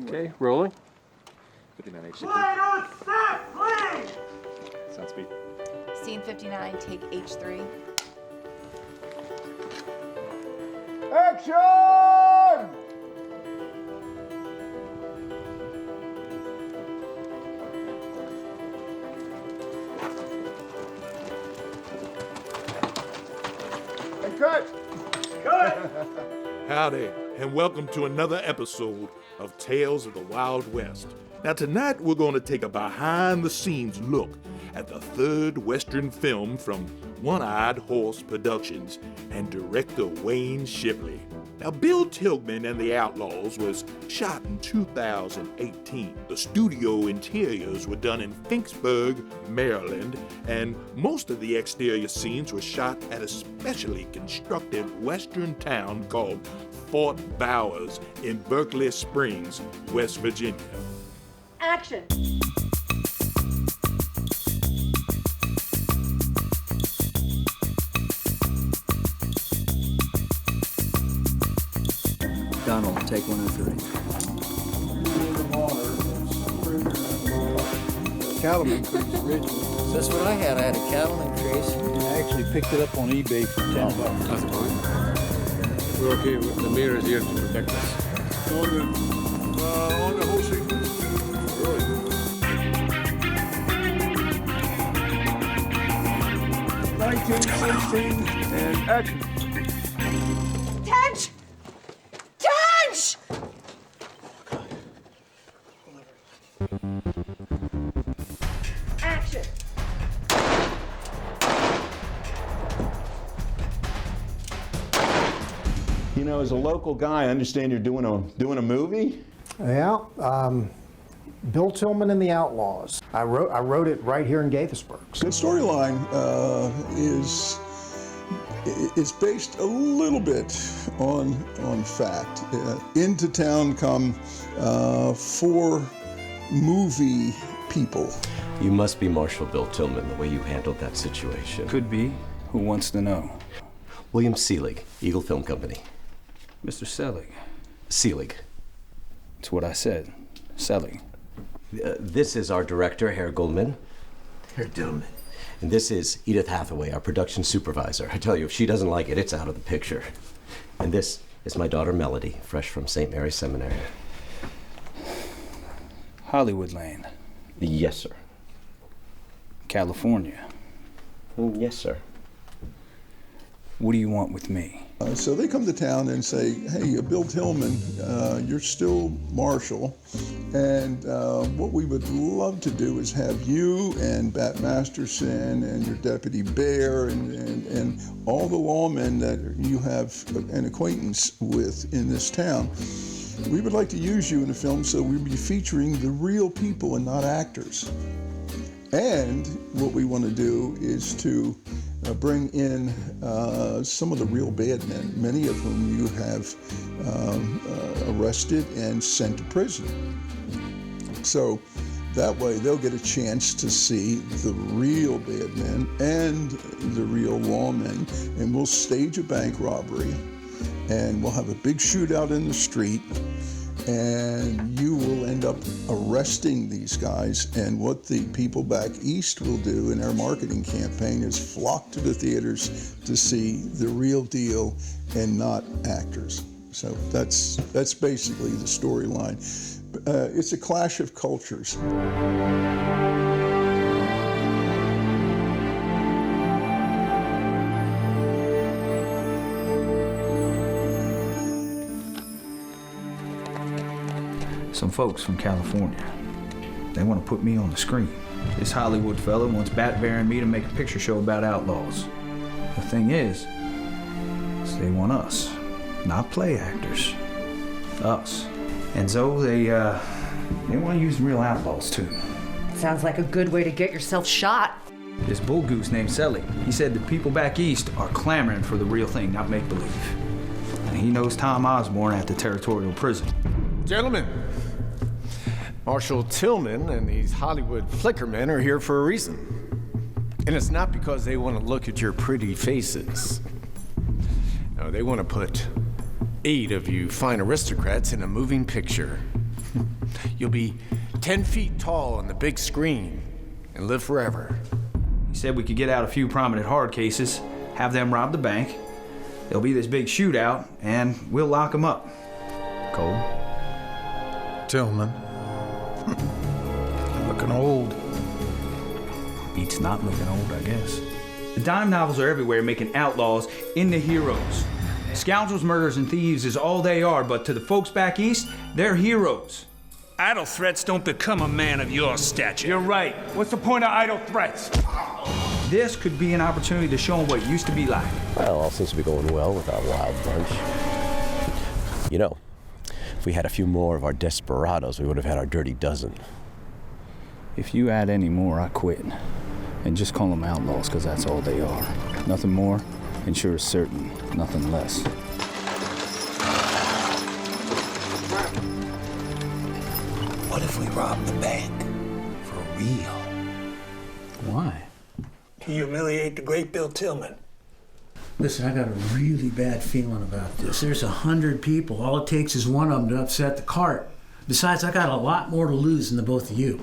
Okay, rolling. 59 H. Quiet on set, please! Sound speed. Scene 59, take H3. Action! Hey, cut! Cut! Howdy, and welcome to another episode of Tales of the Wild West. Now tonight we're going to take a behind-the-scenes look at the third Western film from One-Eyed Horse Productions and director Wayne Shipley. Now Bill Tilghman and the Outlaws was shot in 2018. The studio interiors were done in Finksburg, Maryland, and most of the exterior scenes were shot at a specially constructed western town called Fort Bowers in Berkeley Springs, West Virginia. Action! Donald, take 103. Cattleman crease originally. That's what I had. I had a cattleman crease. I actually picked it up on eBay for $10. That's fine. We're okay with the mirrors here to protect us. On the whole sequence. Really? 1916 and action. Tench! Tench! Action! You know, as a local guy, I understand you're doing a movie? Yeah, Bill Tilghman and the Outlaws. I wrote it right here in Gaithersburg. The storyline is based a little bit on fact. Into town come 4 movie people. You must be Marshall Bill Tilghman, the way you handled that situation. Could be. Who wants to know? William Seelig, Eagle Film Company. Mr. Selig. Seelig. It's what I said. Selig. This is our director, Herr Goldman. Herr Dillman. And this is Edith Hathaway, our production supervisor. I tell you, if she doesn't like it, it's out of the picture. And this is my daughter, Melody, fresh from St. Mary's Seminary. Hollywood Land. Yes, sir. California. Yes, sir. What do you want with me? So they come to town and say, hey, Bill Tilghman, you're still Marshall, and what we would love to do is have you and Bat Masterson and your deputy Bear and all the lawmen that you have an acquaintance with in this town. We would like to use you in the film, so we'd be featuring the real people and not actors. And what we want to do is to bring in some of the real bad men, many of whom you have arrested and sent to prison. So that way they'll get a chance to see the real bad men and the real lawmen, and we'll stage a bank robbery, and we'll have a big shootout in the street, and you will end up arresting these guys. And what the people back east will do in our marketing campaign is flock to the theaters to see the real deal and not actors. So that's basically the storyline. It's a clash of cultures. Some folks from California. They want to put me on the screen. This Hollywood fella wants Bat Bear and me to make a picture show about outlaws. The thing is they want us, not play actors. Us. And so they want to use real outlaws too. Sounds like a good way to get yourself shot. This bull goose named Selig, he said the people back east are clamoring for the real thing, not make-believe. And he knows Tom Osborne at the territorial prison. Gentlemen, Marshall Tilghman and these Hollywood flickermen are here for a reason. And it's not because they want to look at your pretty faces. No, they want to put 8 of you fine aristocrats in a moving picture. You'll be 10 feet tall on the big screen and live forever. He said we could get out a few prominent hard cases, have them rob the bank. There'll be this big shootout, and we'll lock them up. Cole? Tilghman. Looking old. Beats not looking old, I guess. The dime novels are everywhere, making outlaws into heroes. Scoundrels, murderers, and thieves is all they are, but to the folks back east, they're heroes. Idle threats don't become a man of your stature. You're right. What's the point of idle threats? This could be an opportunity to show them what it used to be like. Well, all seems to be going well with our wild bunch. You know, if we had a few more of our desperados, we would have had our dirty dozen. If you add any more, I quit. And just call them outlaws, because that's all they are. Nothing more, and sure is certain, nothing less. What if we rob the bank? For real? Why? To humiliate the great Bill Tilghman. Listen, I got a really bad feeling about this. There's 100 people. All it takes is one of them to upset the cart. Besides, I got a lot more to lose than the both of you.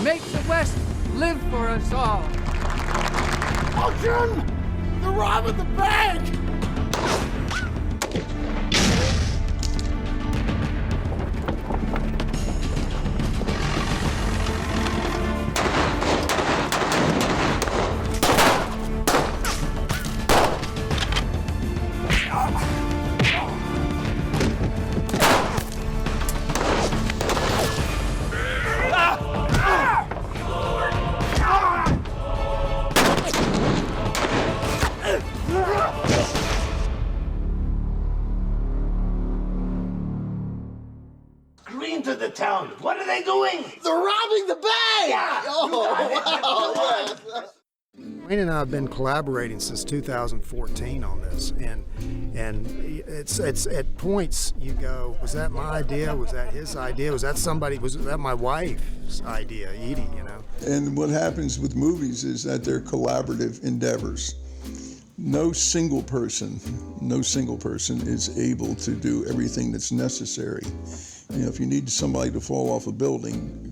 Make the West live for us all. Oh, Jim! They're robbing the bank! Scream to the town. What are they doing? They're robbing the bank! Yeah. Oh, wow. Wayne and I have been collaborating since 2014 on this, and it's at points you go, was that my idea? Was that his idea? Was that my wife's idea, Edie, you know? And what happens with movies is that they're collaborative endeavors. No single person is able to do everything that's necessary. You know, if you need somebody to fall off a building,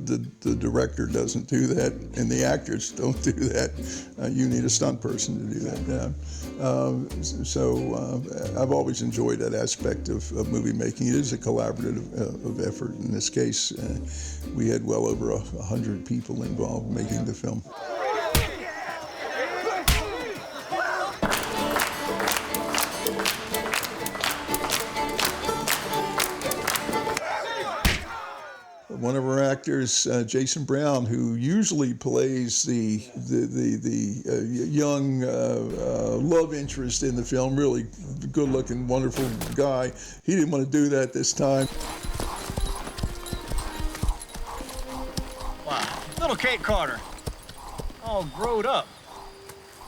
the director doesn't do that, and the actors don't do that. You need a stunt person to do that. I've always enjoyed that aspect of movie making. It is a collaborative of effort. In this case, we had well over 100 people involved making the film. One of our actors, Jason Brown, who usually plays the young love interest in the film, really good-looking, wonderful guy. He didn't want to do that this time. Wow, little Kate Carter, all growed up.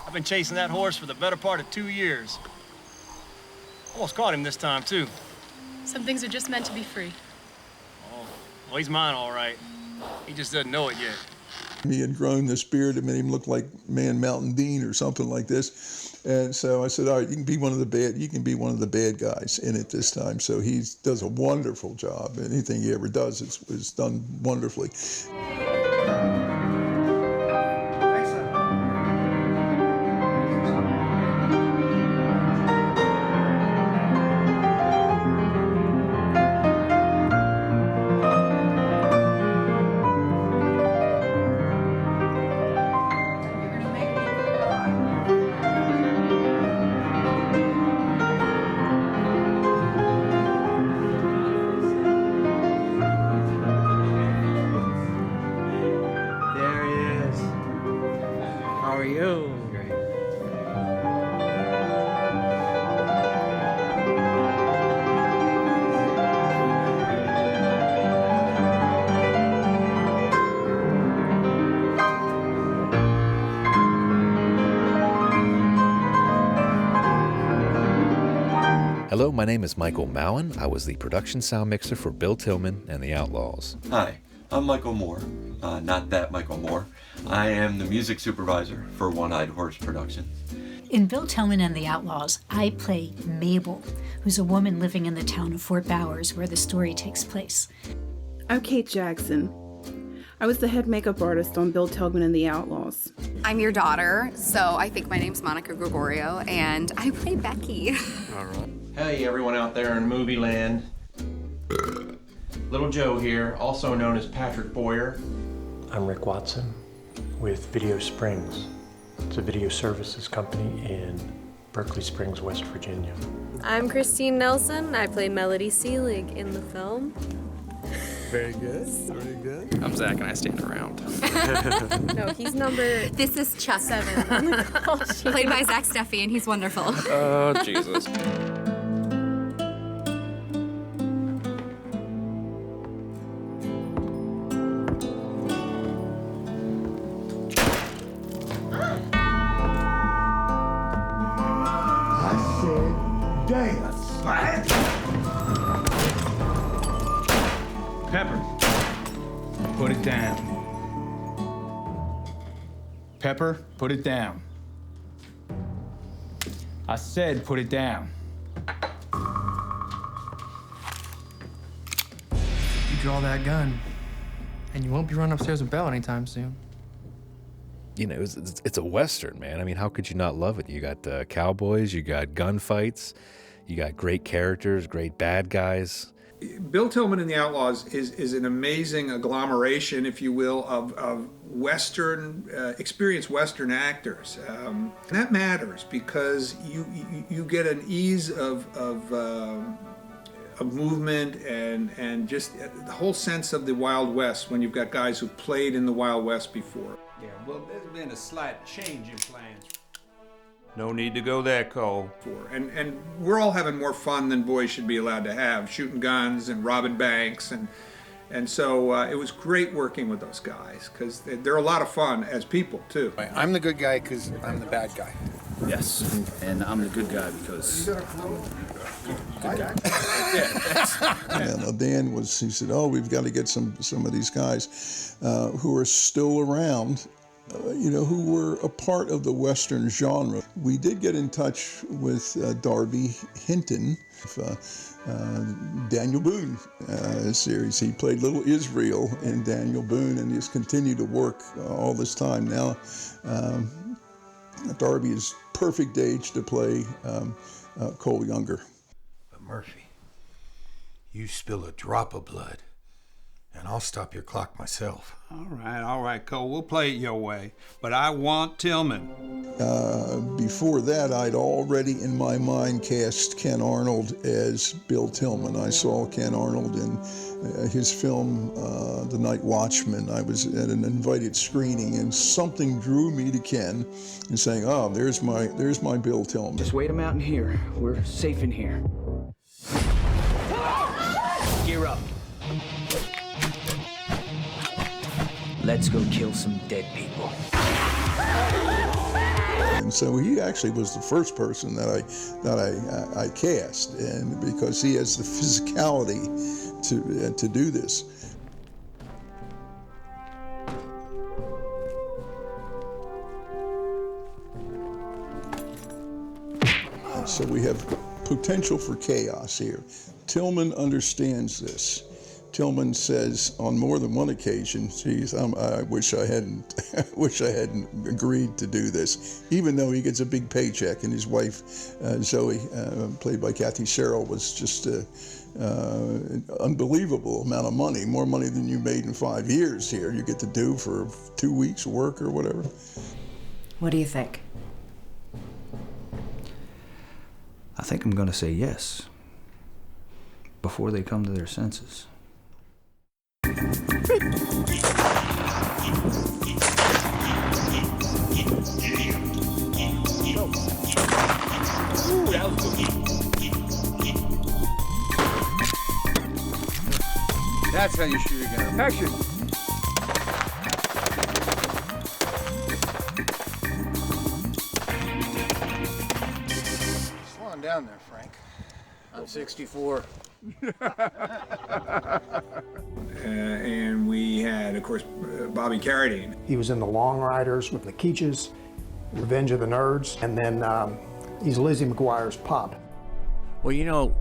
I've been chasing that horse for the better part of 2 years. Almost caught him this time, too. Some things are just meant to be free. Well, he's mine, all right. He just doesn't know it yet. He had grown this beard that made him look like Man Mountain Dean or something like this. And so I said, all right, you can be one of the bad guys in it this time. So he does a wonderful job. Anything he ever does is done wonderfully. Hello, my name is Michael Mowen. I was the production sound mixer for Bill Tilghman and the Outlaws. Hi, I'm Michael Moore. Not that Michael Moore. I am the music supervisor for One-Eyed Horse Production. In Bill Tilghman and the Outlaws, I play Mabel, who's a woman living in the town of Fort Bowers where the story takes place. I'm Kate Jackson. I was the head makeup artist on Bill Tilghman and the Outlaws. I'm your daughter, so I think my name's Monica Gregorio, and I play Becky. All right. Hey, everyone out there in movie land. Little Joe here, also known as Patrick Boyer. I'm Rick Watson with Video Springs. It's a video services company in Berkeley Springs, West Virginia. I'm Christine Nelson. I play Melody Seelig in the film. Very good, very good. I'm Zach and I stand around. No, he's number... This is Chuck. 7. Played by Zach Steffi, and he's wonderful. Oh, Jesus. Pepper, put it down. Pepper, put it down. I said put it down. You draw that gun, and you won't be running upstairs with Belle anytime soon. You know, it's a Western, man. I mean, how could you not love it? You got cowboys, you got gunfights, you got great characters, great bad guys. Bill Tilghman and the Outlaws is an amazing agglomeration, if you will, of Western, experienced Western actors. And that matters because you get an ease of movement and just the whole sense of the Wild West when you've got guys who've played in the Wild West before. Yeah, well, there's been a slight change in plans. No need to go there, Cole. And we're all having more fun than boys should be allowed to have, shooting guns and robbing banks. And so it was great working with those guys because they're a lot of fun as people, too. I'm the good guy because I'm the bad guy. Yes, and I'm the good guy because I'm the good guy. And Dan he said, oh, we've got to get some of these guys who are still around, who were a part of the Western genre. We did get in touch with Darby Hinton, Daniel Boone series. He played Little Israel in Daniel Boone, and he's continued to work all this time. Now, Darby is perfect age to play Cole Younger. But Murphy, you spill a drop of blood, and I'll stop your clock myself. All right, Cole, we'll play it your way. But I want Tilghman. Before that, I'd already in my mind cast Ken Arnold as Bill Tilghman. I saw Ken Arnold in his film, The Night Watchman. I was at an invited screening, and something drew me to Ken and saying, oh, there's my Bill Tilghman. Just wait him out in here. We're safe in here. Gear up. Let's go kill some dead people. And so he actually was the first person that I cast, and because he has the physicality to do this. So we have potential for chaos here. Tilghman understands this. Tilghman says on more than one occasion, geez, I wish I hadn't agreed to do this, even though he gets a big paycheck, and his wife, Zoe, played by Kathy Sherrill, was just an unbelievable amount of money, more money than you made in 5 years here. You get to do for 2 weeks work or whatever. What do you think? I think I'm going to say yes before they come to their senses. That's how you shoot a gun. Action! Slow on down there, Frank. I'm 64. And we had, of course, Bobby Carradine. He was in the Long Riders with the Keaches. Revenge of the Nerds, and then he's Lizzie McGuire's pop. Well, you know,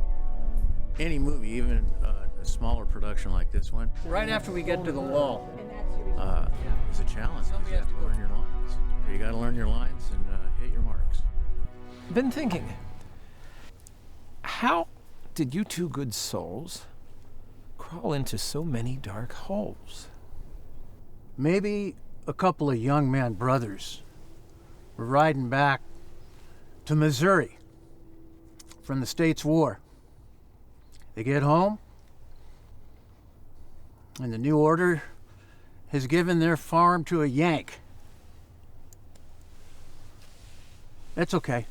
any movie, even a smaller production like this one, Right after we get to the wall. is a challenge. You have to learn your lines. You got to learn your lines and hit your marks. Been thinking, how did you two good souls crawl into so many dark holes? Maybe a couple of young man brothers were riding back to Missouri from the States War. They get home, and the new order has given their farm to a Yank. That's okay.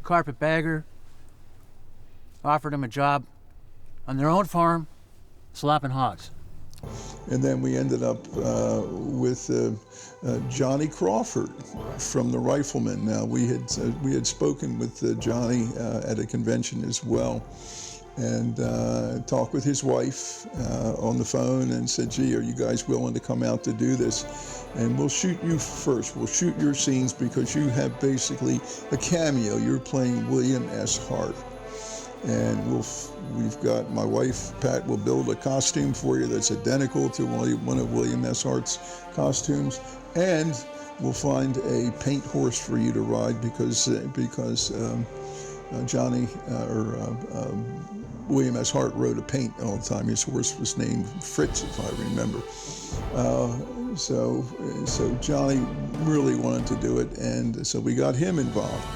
Carpetbagger offered them a job on their own farm, slapping hogs. And then we ended up with Johnny Crawford from the Riflemen. Now we had spoken with Johnny at a convention as well, and talked with his wife on the phone and said, "Gee, are you guys willing to come out to do this? And we'll shoot you first. We'll shoot your scenes because you have basically a cameo. You're playing William S. Hart." And we've got, my wife, Pat, will build a costume for you that's identical to one of William S. Hart's costumes. And we'll find a paint horse for you to ride because Johnny, William S. Hart rode a paint all the time. His horse was named Fritz, if I remember. So Johnny really wanted to do it, and so we got him involved.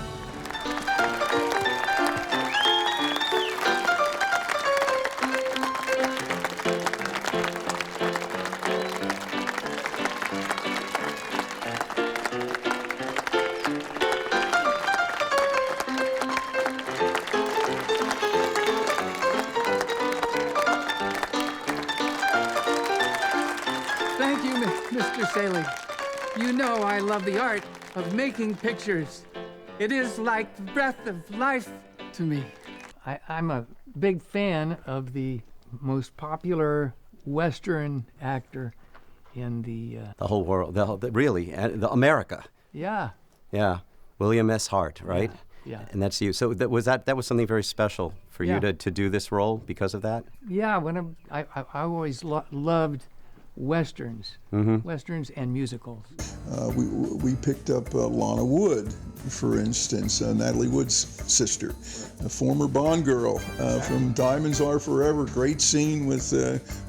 Thank you, Mr. Selig. You know I love the art of making pictures. It is like the breath of life to me. I'm a big fan of the most popular Western actor in the whole world, really, America. Yeah. Yeah, William S. Hart, right? Yeah. And that's you. So that was something very special for you Yeah. to do this role because of that? Yeah, I always loved Westerns, Westerns and musicals. We picked up Lana Wood, for instance, Natalie Wood's sister, a former Bond girl from Diamonds Are Forever. Great scene with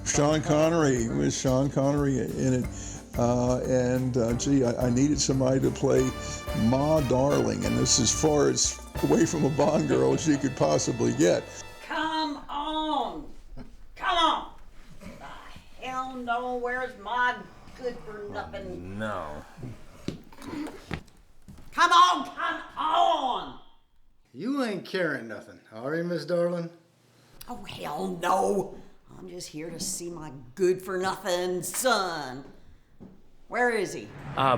Sean Connery, in it. Gee, I needed somebody to play Ma Darling, and this is as far as away from a Bond girl as you could possibly get. Come on! Come on! The hell no, where's my good for nothing? No. Come on, come on! You ain't carrying nothing, are you, Miss Darling? Oh, hell no! I'm just here to see my good for nothing son. Where is he?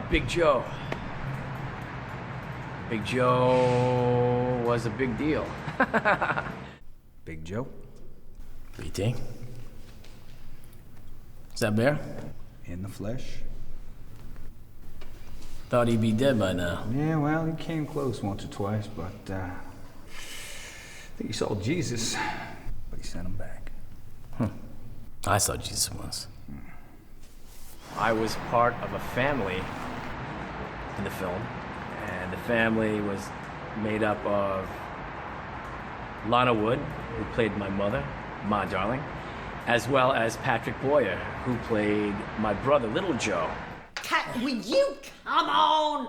Big Joe. Big Joe was a big deal. Big Joe? What do you think? Is that bear? In the flesh. Thought he'd be dead by now. Yeah, well, he came close once or twice, but I think he saw Jesus, but he sent him back. I saw Jesus once. I was part of a family in the film, and the family was made up of Lana Wood, who played my mother, Ma Darling, as well as Patrick Boyer, who played my brother, Little Joe. Will you come on?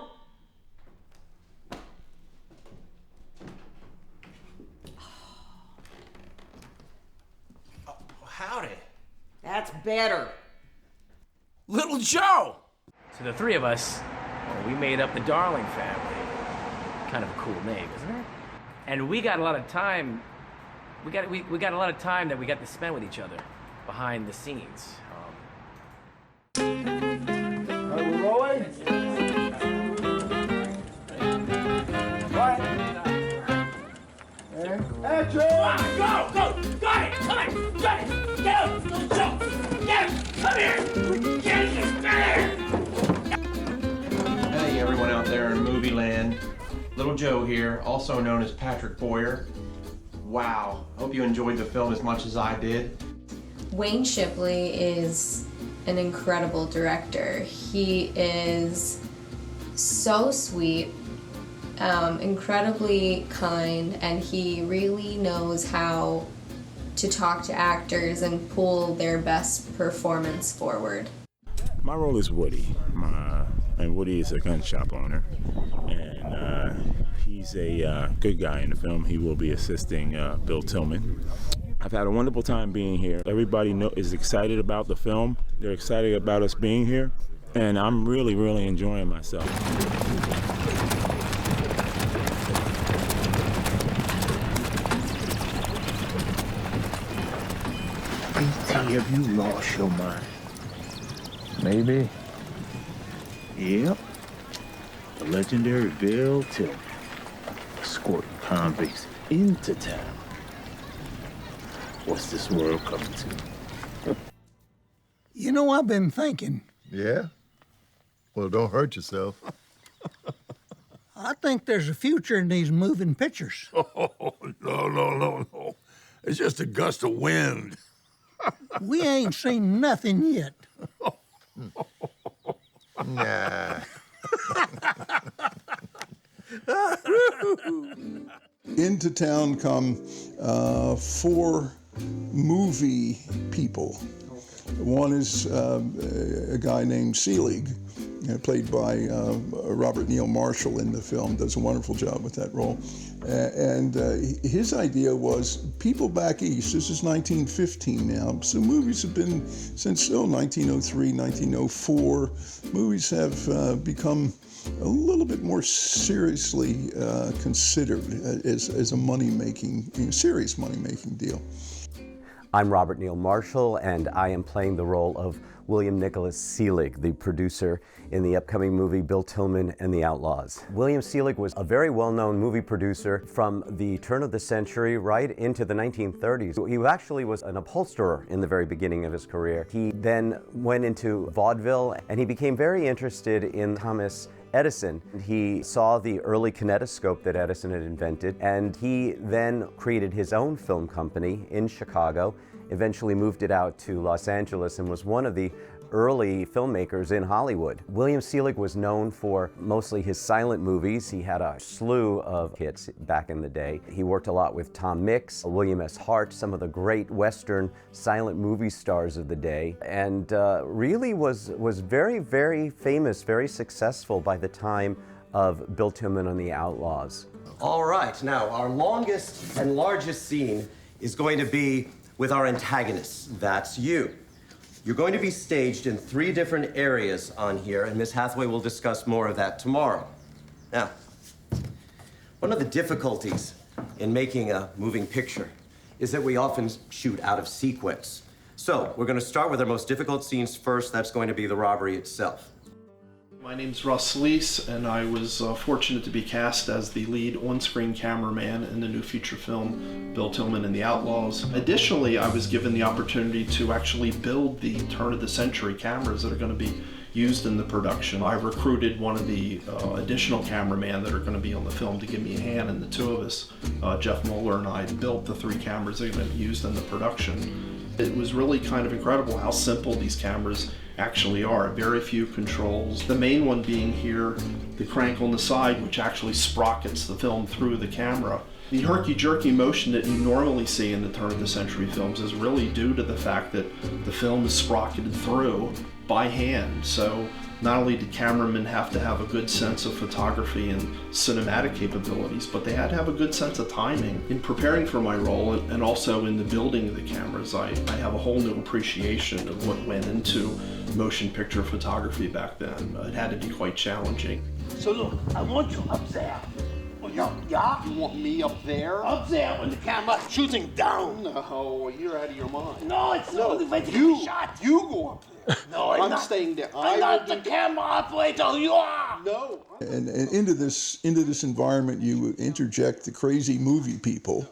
Howdy. That's better. Little Joe! So the three of us, well, we made up the Darling family. Kind of a cool name, isn't it? And we got a lot of time. We got a lot of time that we got to spend with each other behind the scenes. Are we rolling? Action! Go! Got it! Come on! Got it! Get him! Little Joe! Get him! Come here! Get him! Hey, everyone out there in movie Little Joe here, also known as Patrick Boyer. Wow, hope you enjoyed the film as much as I did. Wayne Shipley is an incredible director. He is so sweet, incredibly kind, and he really knows how to talk to actors and pull their best performance forward. My role is Woody, and Woody is a gun shop owner, and he's a good guy in the film. He will be assisting Bill Tilghman. I've had a wonderful time being here. Everybody is excited about the film. They're excited about us being here, and I'm really, really enjoying myself. BT, have you lost your mind? Maybe. Yep. The legendary Bill Tilghman, escorting convicts into town. What's this world coming to? You know, I've been thinking. Yeah? Well, don't hurt yourself. I think there's a future in these moving pictures. Oh, no. It's just a gust of wind. We ain't seen nothing yet. Nah. Into town come 4 movie people. One is a guy named Seelig, played by Robert Neal Marshall in the film, does a wonderful job with that role. And his idea was people back east, this is 1915 now, so movies have been, since 1903, 1904, movies have become a little bit more seriously considered as a money-making, serious money-making deal. I'm Robert Neal Marshall, and I am playing the role of William Nicholas Seelig, the producer in the upcoming movie Bill Tilghman and the Outlaws. William Seelig was a very well-known movie producer from the turn of the century right into the 1930s. He actually was an upholsterer in the very beginning of his career. He then went into vaudeville, and he became very interested in Thomas Edison. He saw the early kinetoscope that Edison had invented, and he then created his own film company in Chicago, eventually moved it out to Los Angeles, and was one of the early filmmakers in Hollywood. William Seelig was known for mostly his silent movies. He had a slew of hits back in the day. He worked a lot with Tom Mix, William S. Hart, some of the great Western silent movie stars of the day, and really was very, very famous, very successful by the time of Bill Tilghman and the Outlaws. All right, now our longest and largest scene is going to be with our antagonists. That's you. You're going to be staged in 3 different areas on here, and Miss Hathaway will discuss more of that tomorrow. Now, one of the difficulties in making a moving picture is that we often shoot out of sequence. So, we're going to start with our most difficult scenes first. That's going to be the robbery itself. My name's Russ Leese, and I was fortunate to be cast as the lead on-screen cameraman in the new feature film, Bill Tilghman and the Outlaws. Additionally, I was given the opportunity to actually build the turn-of-the-century cameras that are going to be used in the production. I recruited one of the additional cameramen that are going to be on the film to give me a hand, and the 2 of us, Jeff Moeller and I, built the 3 cameras that are going to be used in the production. It was really kind of incredible how simple these cameras actually are. Very few controls. The main one being here, the crank on the side, which actually sprockets the film through the camera. The herky-jerky motion that you normally see in the turn-of-the-century films is really due to the fact that the film is sprocketed through by hand. So not only did cameramen have to have a good sense of photography and cinematic capabilities, but they had to have a good sense of timing. In preparing for my role, and also in the building of the cameras, I have a whole new appreciation of what went into motion picture photography back then. It had to be quite challenging. So look, I want you up there. Yeah? You want me up there? Up there when the camera shooting down. No, you're out of your mind. No, it's the only way to get a shot. You go up there. No, I'm not staying there. I'm not the camera operator. You are. No. And into this environment, you interject the crazy movie people,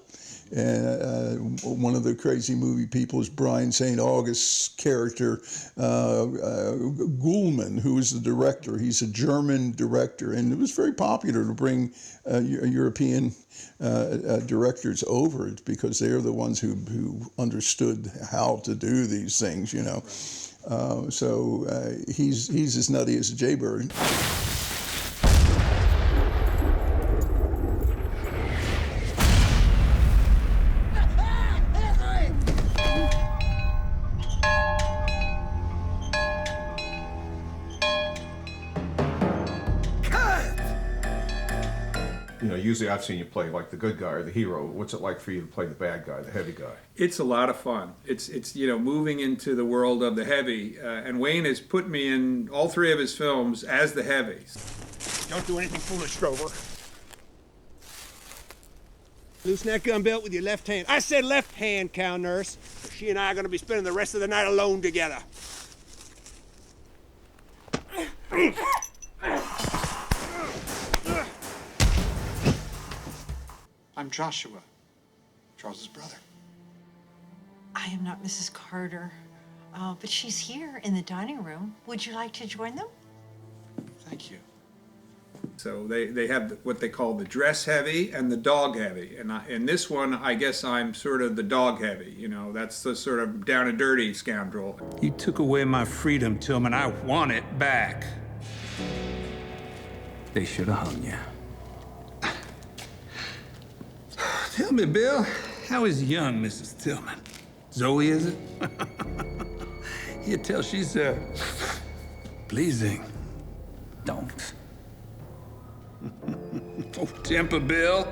And one of the crazy movie people is Brian St. August's character, Gulman, who is the director. He's a German director, and it was very popular to bring European directors over because they're the ones who understood how to do these things, you know. So he's as nutty as a jaybird. You know, usually I've seen you play like the good guy or the hero. What's it like for you to play the bad guy, the heavy guy? It's a lot of fun. It's you know, moving into the world of the heavy, and Wayne has put me in all three of his films as the heavy. Don't do anything foolish, Grover. Loosen that gun belt with your left hand. I said left hand, cow nurse. She and I are going to be spending the rest of the night alone together. I'm Joshua, Charles's brother. I am not Mrs. Carter, but she's here in the dining room. Would you like to join them? Thank you. So they have what they call the dress heavy and the dog heavy. And in this one, I guess I'm sort of the dog heavy. You know, that's the sort of down and dirty scoundrel. You took away my freedom, Tilghman. I want it back. They should have hung you. Tell me, Bill, how is young Mrs. Tilghman? Zoe, is it? You tell she's, pleasing. Don't. Oh, temper, Bill.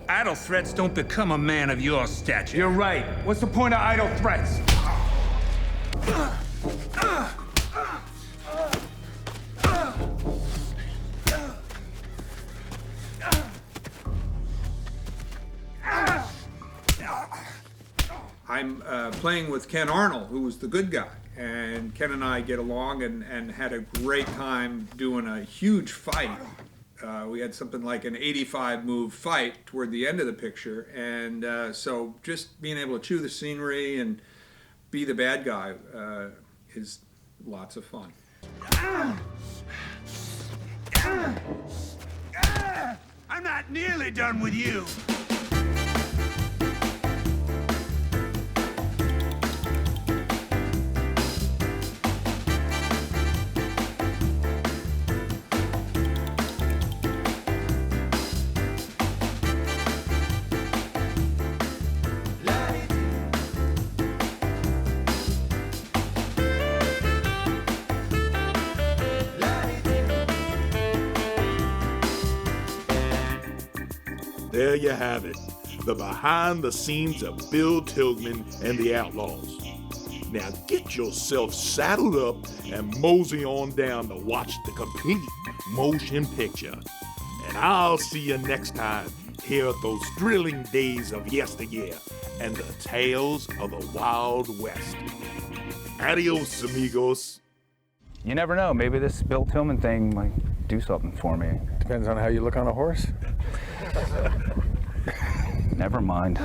Idle threats don't become a man of your stature. You're right. What's the point of idle threats? I'm playing with Ken Arnold, who was the good guy. And Ken and I get along and had a great time doing a huge fight. We had something like an 85-move fight toward the end of the picture. And so just being able to chew the scenery and be the bad guy is lots of fun. I'm not nearly done with you. There you have it, the behind the scenes of Bill Tilghman and the Outlaws. Now get yourself saddled up and mosey on down to watch the complete motion picture. And I'll see you next time here at those thrilling days of yesteryear and the tales of the Wild West. Adios, amigos. You never know. Maybe this Bill Tilghman thing might do something for me. Depends on how you look on a horse. Never mind.